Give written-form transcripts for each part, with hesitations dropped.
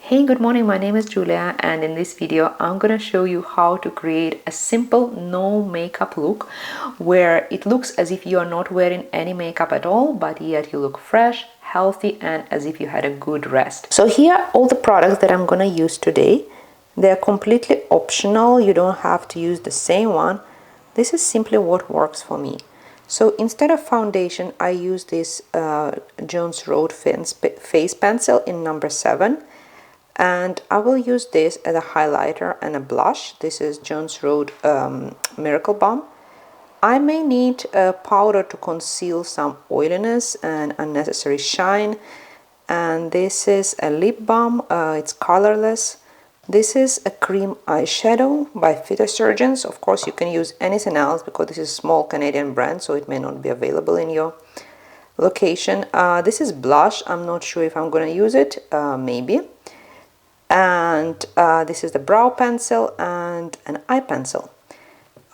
Hey, good morning. My name is Julia, and in this video I'm gonna show you how to create a simple no makeup look where it looks as if you are not wearing any makeup at all, but yet you look fresh, healthy, and as if you had a good rest. So here are all the products that I'm gonna use today. They're completely optional. You don't have to use the same one. This is simply what works for me. So instead of foundation, I use this Jones Road face pencil in number 7. And I will use this as a highlighter and a blush. This is Jones Road Miracle Balm. I may need a powder to conceal some oiliness and unnecessary shine. And this is a lip balm. It's colorless. This is a cream eyeshadow by Phytosurgeons. Of course, you can use anything else because this is a small Canadian brand, so it may not be available in your location. This is blush. I'm not sure if I'm going to use it. Maybe. And this is the brow pencil and an eye pencil.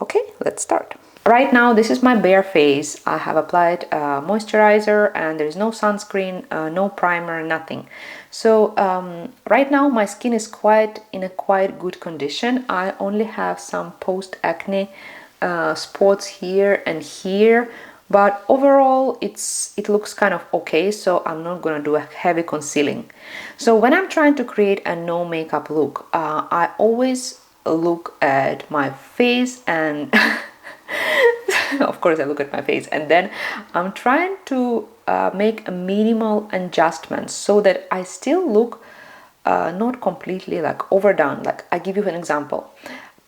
Okay, let's start. Right now, this is my bare face. I have applied moisturizer and there is no sunscreen, no primer, nothing. So right now my skin is in a quite good condition. I only have some post-acne spots here and here, but overall it looks kind of okay, so I'm not gonna do a heavy concealing. So when I'm trying to create a no makeup look, I always look at my face and of course I look at my face, and then I'm trying to make a minimal adjustment so that I still look not completely like overdone. Like, I give you an example.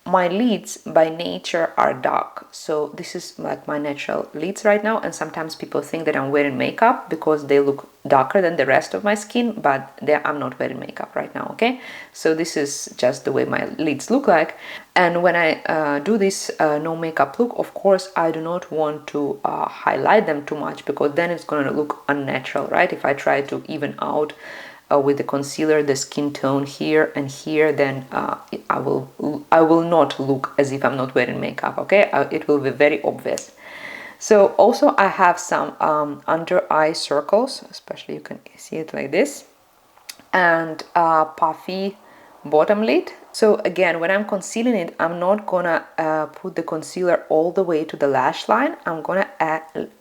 My lids by nature are dark, so this is like my natural lids right now, and sometimes people think that I'm wearing makeup because they look darker than the rest of my skin, but I'm not wearing makeup right now, okay? So this is just the way my lids look like. And when I do this no makeup look, of course I do not want to highlight them too much, because then it's going to look unnatural, right? If I try to even out with the concealer the skin tone here and here, then I will not look as if I'm not wearing makeup, okay? It will be very obvious. So also I have some under eye circles, especially you can see it like this, and puffy bottom lid. So again, when I'm concealing it, I'm not gonna put the concealer all the way to the lash line. I'm gonna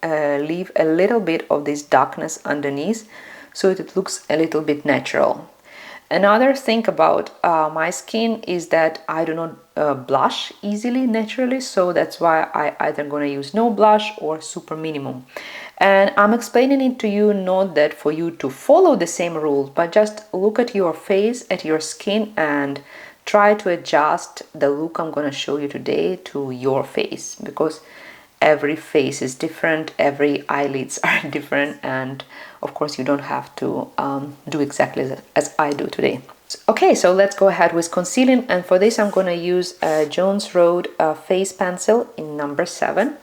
leave a little bit of this darkness underneath, so it looks a little bit natural. Another thing about my skin is that I do not blush easily naturally, so that's why I either gonna use no blush or super minimum. And I'm explaining it to you not that for you to follow the same rules, but just look at your face, at your skin, and try to adjust the look I'm gonna show you today to your face, because every face is different, every eyelids are different, and of course you don't have to do exactly as I do today. Okay, so let's go ahead with concealing, and for this I'm going to use a Jones Road face pencil in number 7.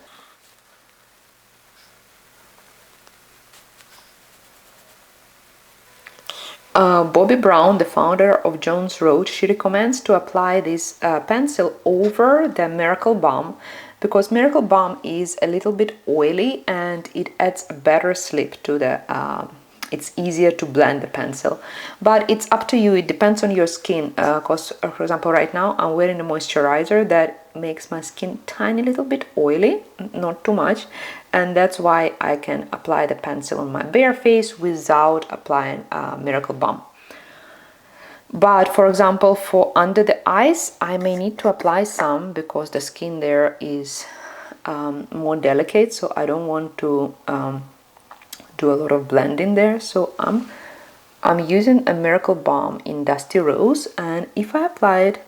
Bobbi Brown, the founder of Jones Road, she recommends to apply this pencil over the Miracle Balm, because Miracle Balm is a little bit oily and it adds a better slip to the it's easier to blend the pencil. But it's up to you, it depends on your skin, because for example right now I'm wearing a moisturizer that makes my skin tiny little bit oily, not too much, and that's why I can apply the pencil on my bare face without applying Miracle Balm. But for example, for under the eyes, I may need to apply some because the skin there is more delicate, so I don't want to do a lot of blending there. So I'm using a Miracle Balm in Dusty Rose, and if I apply it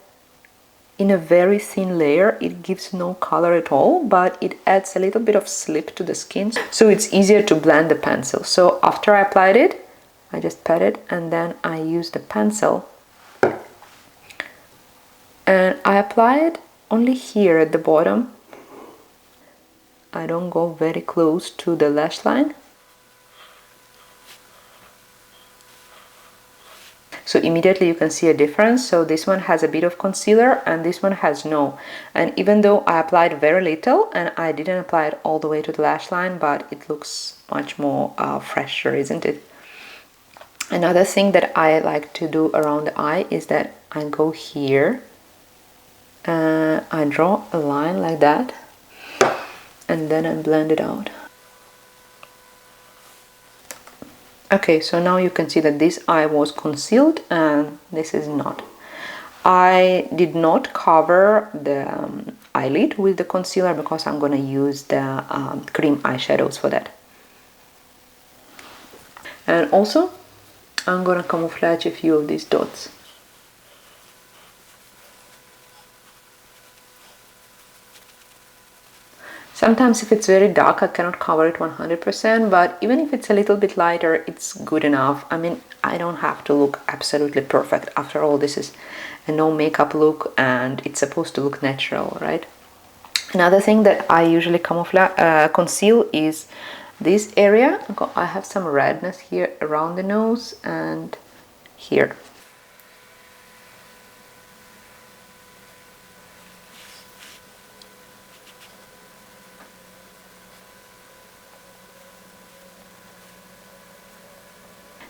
in a very thin layer, it gives no color at all, but it adds a little bit of slip to the skin, so it's easier to blend the pencil. So after I applied it, I just pat it, and then I use the pencil and I apply it only here at the bottom. I don't go very close to the lash line. So immediately you can see a difference. So this one has a bit of concealer and this one has no. And even though I applied very little and I didn't apply it all the way to the lash line, but it looks much more fresher, isn't it? Another thing that I like to do around the eye is that I go here, I draw a line like that, and then I blend it out. Okay, so now you can see that this eye was concealed and this is not. I did not cover the eyelid with the concealer because I'm gonna use the cream eyeshadows for that. And also, I'm gonna camouflage a few of these dots. Sometimes if it's very dark, I cannot cover it 100%, but even if it's a little bit lighter, it's good enough. I mean, I don't have to look absolutely perfect. After all, this is a no makeup look and it's supposed to look natural, right? Another thing that I usually conceal is this area. I have some redness here around the nose and here.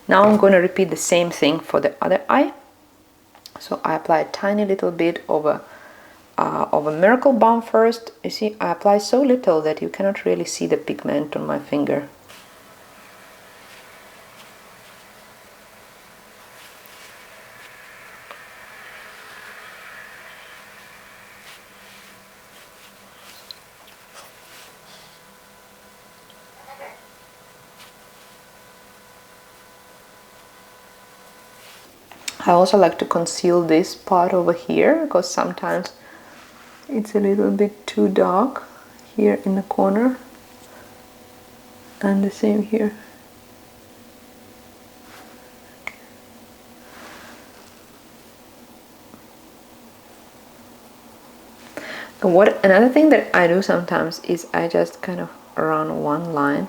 Now I'm going to repeat the same thing for the other eye. So I apply a tiny little bit of a Miracle Balm first. You see, I apply so little that you cannot really see the pigment on my finger. I also like to conceal this part over here because sometimes it's a little bit too dark here in the corner, and the same here. Another thing that I do sometimes is I just kind of run one line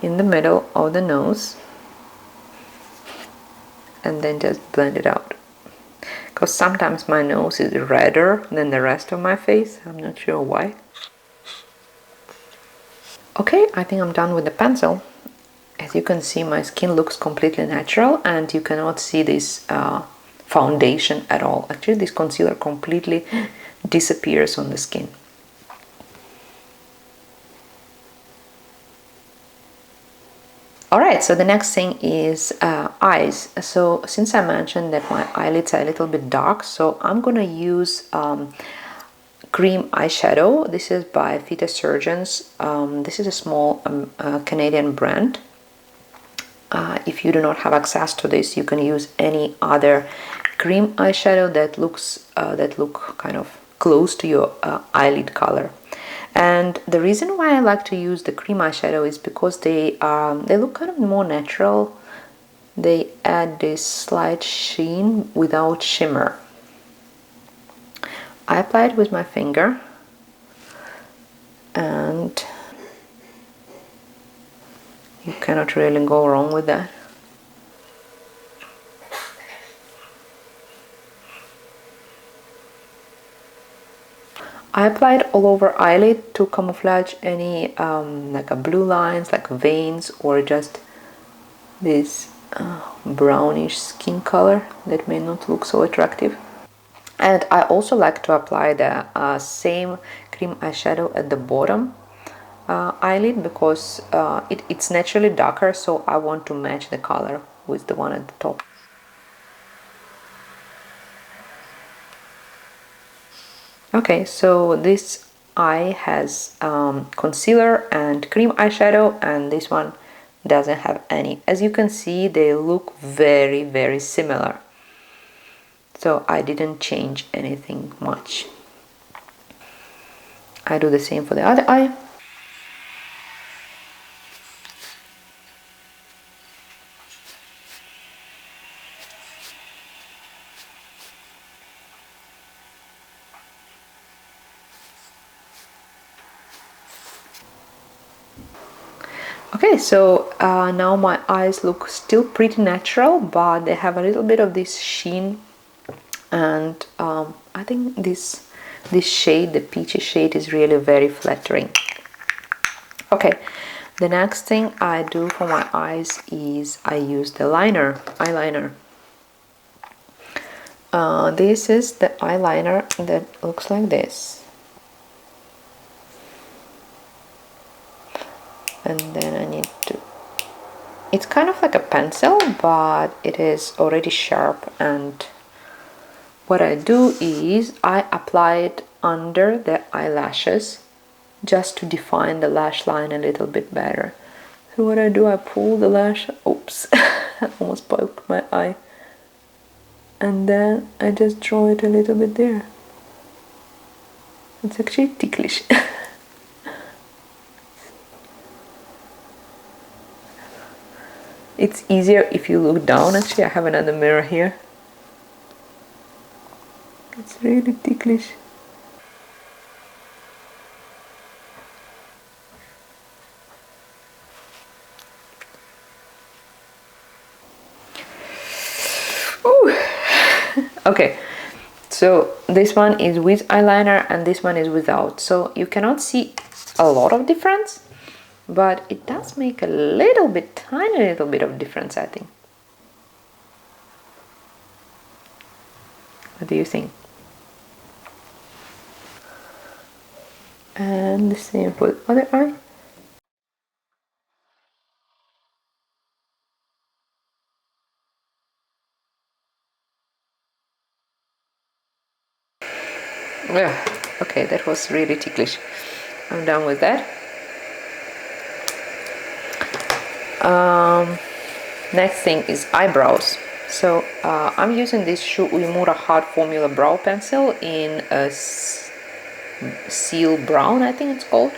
in the middle of the nose and then just blend it out. Because sometimes my nose is redder than the rest of my face. I'm not sure why. Okay, I think I'm done with the pencil. As you can see, my skin looks completely natural and you cannot see this foundation at all. Actually, this concealer completely disappears on the skin. Alright, so the next thing is eyes. So since I mentioned that my eyelids are a little bit dark, so I'm gonna use cream eyeshadow. This is by Fita Surgeons. This is a small Canadian brand. If you do not have access to this, you can use any other cream eyeshadow that look kind of close to your eyelid color. And the reason why I like to use the cream eyeshadow is because they look kind of more natural. They add this slight sheen without shimmer. I apply it with my finger and you cannot really go wrong with that. I apply it all over eyelid to camouflage any like a blue lines, like veins, or just this brownish skin color that may not look so attractive. And I also like to apply the same cream eyeshadow at the bottom eyelid because it's naturally darker, so I want to match the color with the one at the top. Okay, so this eye has concealer and cream eyeshadow, and this one doesn't have any. As you can see, they look very, very similar. So I didn't change anything much. I do the same for the other eye. Okay, so now my eyes look still pretty natural, but they have a little bit of this sheen, and I think this shade, the peachy shade, is really very flattering. Okay, The next thing I do for my eyes is I use the eyeliner. This is the eyeliner that looks like this. And then I need to... It's kind of like a pencil, but it is already sharp, and what I do is I apply it under the eyelashes just to define the lash line a little bit better. So what I do, I pull the lash, oops, I almost poked my eye, and then I just draw it a little bit there. It's actually ticklish. It's easier if you look down. Actually, I have another mirror here. It's really ticklish. Ooh. Okay, so this one is with eyeliner and this one is without. So you cannot see a lot of difference, but it does make a little bit, tiny little bit of difference, I think. What do you think? And the same for the other eye. Yeah, okay, that was really ticklish. I'm done with that. Next thing is eyebrows. So I'm using this Shu Uemura Hard Formula Brow Pencil in a Seal Brown, I think it's called.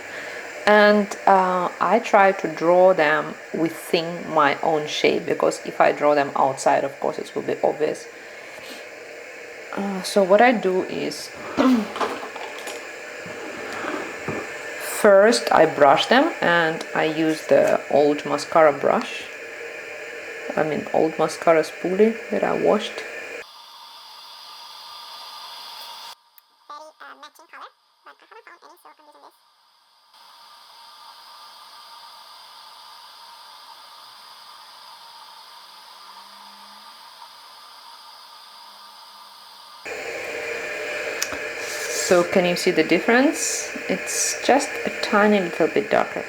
And I try to draw them within my own shape, because if I draw them outside, of course it will be obvious. So what I do is first I brush them, and I use the old mascara brush. Old mascara spoolie that I washed. Very matching color, but I haven't found any, so I'm using this. So can you see the difference? It's just a tiny little bit darker.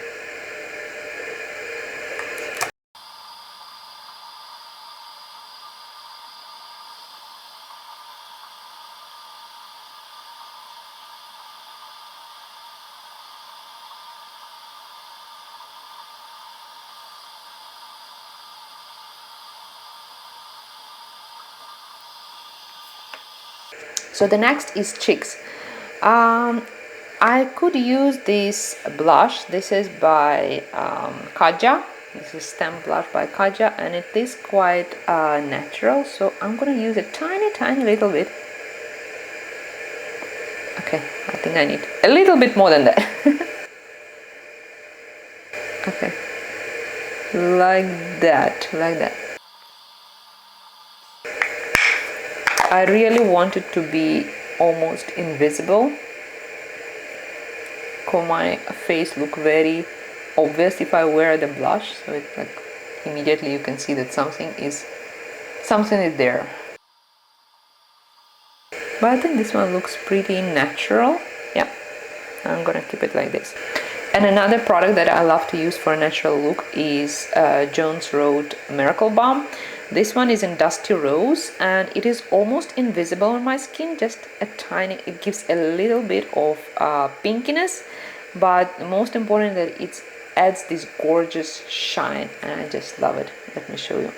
So the next is cheeks. I could use this blush. This is by Kaja. This is stem blush by Kaja, and it is quite natural. So I'm gonna use a tiny little bit. Okay, I think I need a little bit more than that. Okay, like that. I really want it to be almost invisible. For my face look very obvious if I wear the blush, so it's like immediately you can see that something is there. But I think this one looks pretty natural. Yeah, I'm gonna keep it like this. And another product that I love to use for a natural look is Jones Road Miracle Balm. This one is in Dusty Rose, and it is almost invisible on my skin, just a tiny, it gives a little bit of pinkiness, but most important that it adds this gorgeous shine, and I just love it. Let me show you.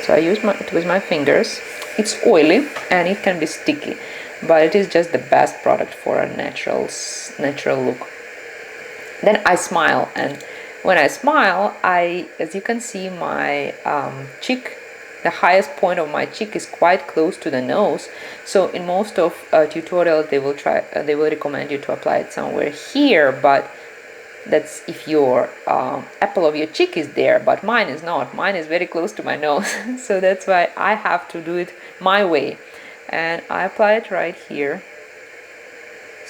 So I use it with my fingers. It's oily and it can be sticky, but it is just the best product for a natural look. Then I smile, and when I smile, as you can see, my cheek, the highest point of my cheek is quite close to the nose. So in most of tutorials, they will recommend you to apply it somewhere here, but that's if your apple of your cheek is there, but mine is not. Mine is very close to my nose. So that's why I have to do it my way, and I apply it right here.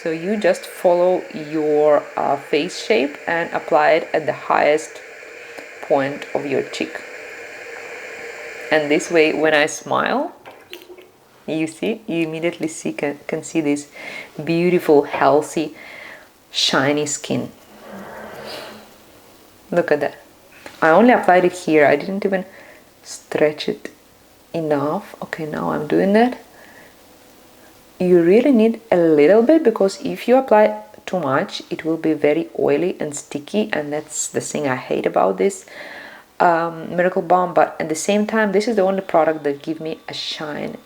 So you just follow your face shape and apply it at the highest point of your cheek. And this way, when I smile, you immediately can see this beautiful, healthy, shiny skin. Look at that. I only applied it here. I didn't even stretch it enough. Okay, now I'm doing that. You really need a little bit, because if you apply too much, it will be very oily and sticky, and that's the thing I hate about this Miracle Balm. But at the same time, this is the only product that gives me a shine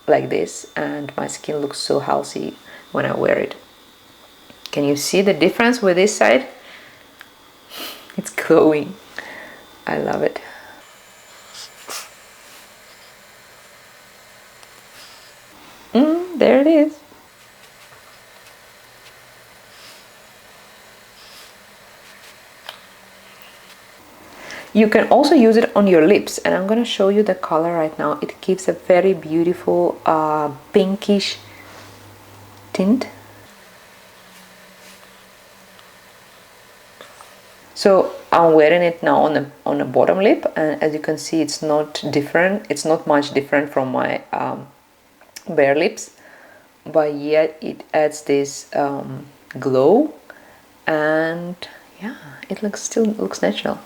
like this, and my skin looks so healthy when I wear it. Can you see the difference with this side? It's glowing. I love it. There it is. You can also use it on your lips, and I'm going to show you the color right now. It gives a very beautiful pinkish tint. So I'm wearing it now on the bottom lip, and as you can see, it's not different. It's not much different from my bare lips, but yet it adds this glow, and yeah, it still looks natural.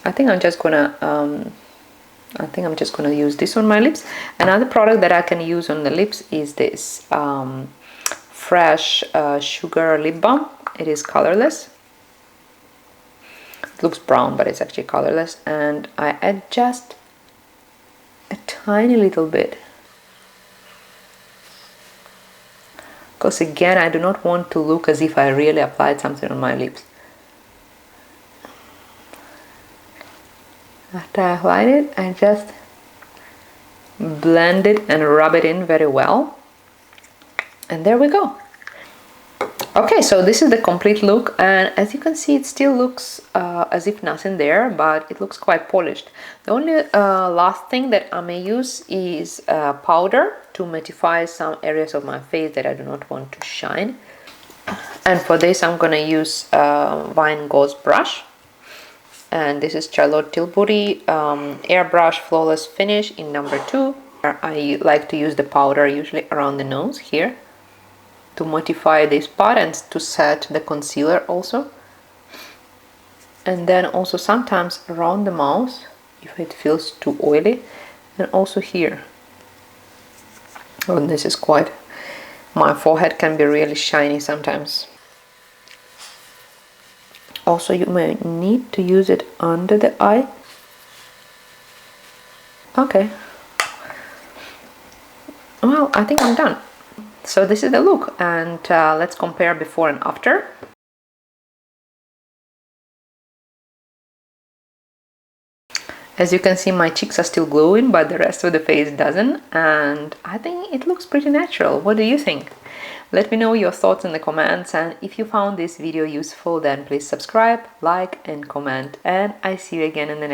I think I'm just gonna use this on my lips. Another product that I can use on the lips is this fresh sugar lip balm. It is colorless. It looks brown, but it's actually colorless, and I add just a tiny little bit, because again, I do not want to look as if I really applied something on my lips. After I applied it, I just blend it and rub it in very well, and there we go. Okay, so this is the complete look, and as you can see, it still looks as if nothing there, but it looks quite polished. The only last thing that I may use is powder to mattify some areas of my face that I do not want to shine. And for this, I'm gonna use Vine Gauze brush. And this is Charlotte Tilbury Airbrush Flawless Finish in number 2. I like to use the powder usually around the nose here to mattify this part and to set the concealer also. And then also sometimes around the mouth if it feels too oily, and also here. Oh, this is quite... my forehead can be really shiny sometimes. Also, you may need to use it under the eye. Okay. Well, I think I'm done. So this is the look, and let's compare before and after. As you can see, my cheeks are still glowing, but the rest of the face doesn't, and I think it looks pretty natural. What do you think? Let me know your thoughts in the comments, and if you found this video useful, then please subscribe, like and comment, and I see you again in the next